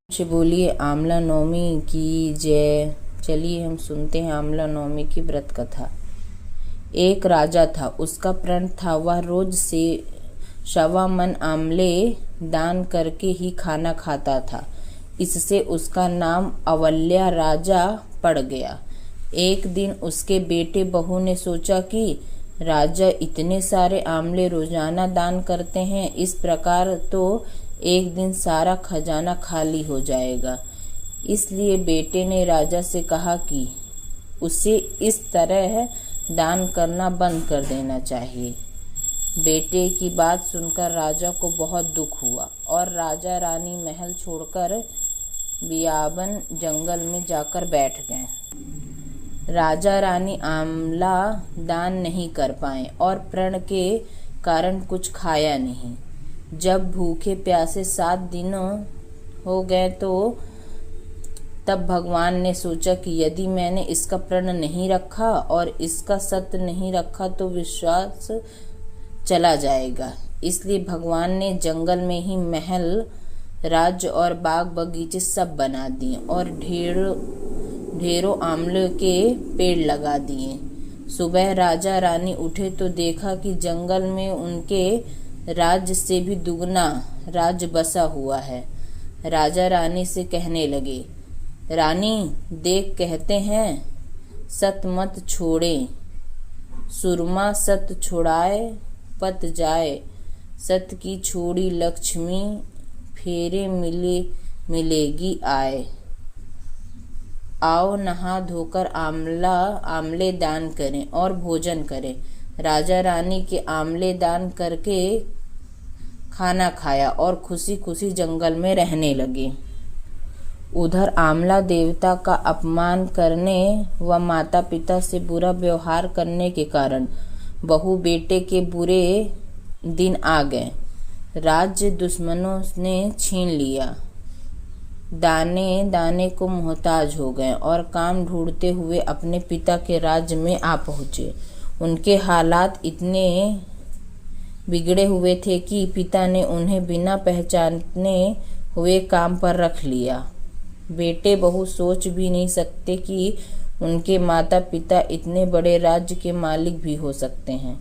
से बोलिए आमला नवमी की जय। चलिए हम सुनते हैं आमला नवमी की व्रत कथा। एक राजा था, उसका प्रण था वह रोज से 1.25 मन आमले दान करके ही खाना खाता था। इससे उसका नाम अवल्या राजा पड़ गया। एक दिन उसके बेटे बहू ने सोचा कि राजा इतने सारे आमले रोजाना दान करते हैं, इस प्रकार तो एक दिन सारा खजाना खाली हो जाएगा। इसलिए बेटे ने राजा से कहा कि उसे इस तरह दान करना बंद कर देना चाहिए। बेटे की बात सुनकर राजा को बहुत दुख हुआ और राजा रानी महल छोड़कर बियाबन जंगल में जाकर बैठ गए। राजा रानी आमला दान नहीं कर पाए और प्रण के कारण कुछ खाया नहीं। जब भूखे प्यासे 7 दिन हो गए तो तब भगवान ने सोचा कि यदि मैंने इसका प्रण नहीं रखा और इसका सत्य नहीं रखा तो विश्वास चला जाएगा। इसलिए भगवान ने जंगल में ही महल, राज्य और बाग बगीचे सब बना दिए और ढेरों आमले के पेड़ लगा दिए। सुबह राजा रानी उठे तो देखा कि जंगल में उनके राज्य से भी दुगना राज्य बसा हुआ है। राजा रानी से कहने लगे, रानी देख, कहते हैं सत मत छोड़े, सुरमा सत छोड़ाए पत जाए, सत की छोड़ी लक्ष्मी फेरे मिलेगी आए। आओ नहा धोकर आमले दान करें और भोजन करें। राजा रानी के आमले दान करके खाना खाया और खुशी खुशी जंगल में रहने लगे। उधर आमला देवता का अपमान करने व माता पिता से बुरा व्यवहार करने के कारण बहू बेटे के बुरे दिन आ गए। राज्य दुश्मनों ने छीन लिया, दाने दाने को मोहताज हो गए और काम ढूंढते हुए अपने पिता के राज्य में आ पहुँचे। उनके हालात इतने बिगड़े हुए थे कि पिता ने उन्हें बिना पहचाने हुए काम पर रख लिया। बेटे बहू सोच भी नहीं सकते कि उनके माता पिता इतने बड़े राज्य के मालिक भी हो सकते हैं,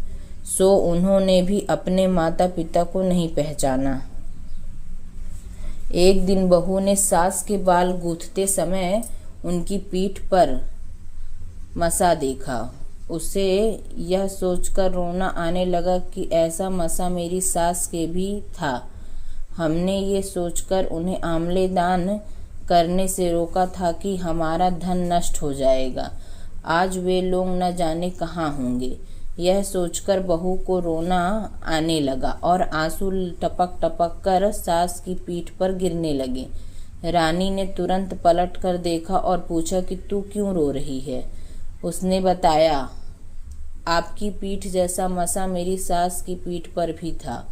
सो उन्होंने भी अपने माता पिता को नहीं पहचाना। एक दिन बहू ने सास के बाल गूंथते समय उनकी पीठ पर मसा देखा। उसे यह सोचकर रोना आने लगा कि ऐसा मसा मेरी सास के भी था। हमने ये सोचकर उन्हें आमले दान करने से रोका था कि हमारा धन नष्ट हो जाएगा। आज वे लोग न जाने कहाँ होंगे। यह सोचकर बहू को रोना आने लगा और आंसू टपक टपक कर सास की पीठ पर गिरने लगे। रानी ने तुरंत पलट कर देखा और पूछा कि तू क्यों रो रही है। उसने बताया, आपकी पीठ जैसा मसा मेरी सास की पीठ पर भी था।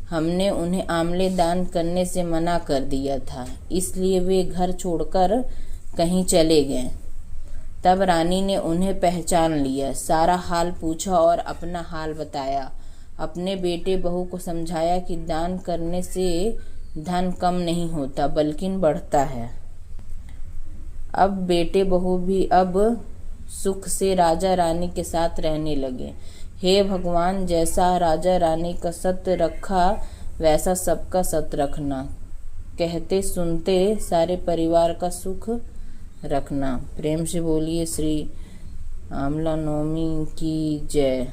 हमने उन्हें आमले दान करने से मना कर दिया था, इसलिए वे घर छोड़कर कहीं चले गए। तब रानी ने उन्हें पहचान लिया, सारा हाल पूछा और अपना हाल बताया। अपने बेटे बहू को समझाया कि दान करने से धन कम नहीं होता बल्कि बढ़ता है। अब बेटे बहू भी अब सुख से राजा रानी के साथ रहने लगे। हे भगवान, जैसा राजा रानी का सत्य रखा वैसा सबका सत्य रखना, कहते सुनते सारे परिवार का सुख रखना। प्रेम से बोलिए श्री आमला नवमी की जय।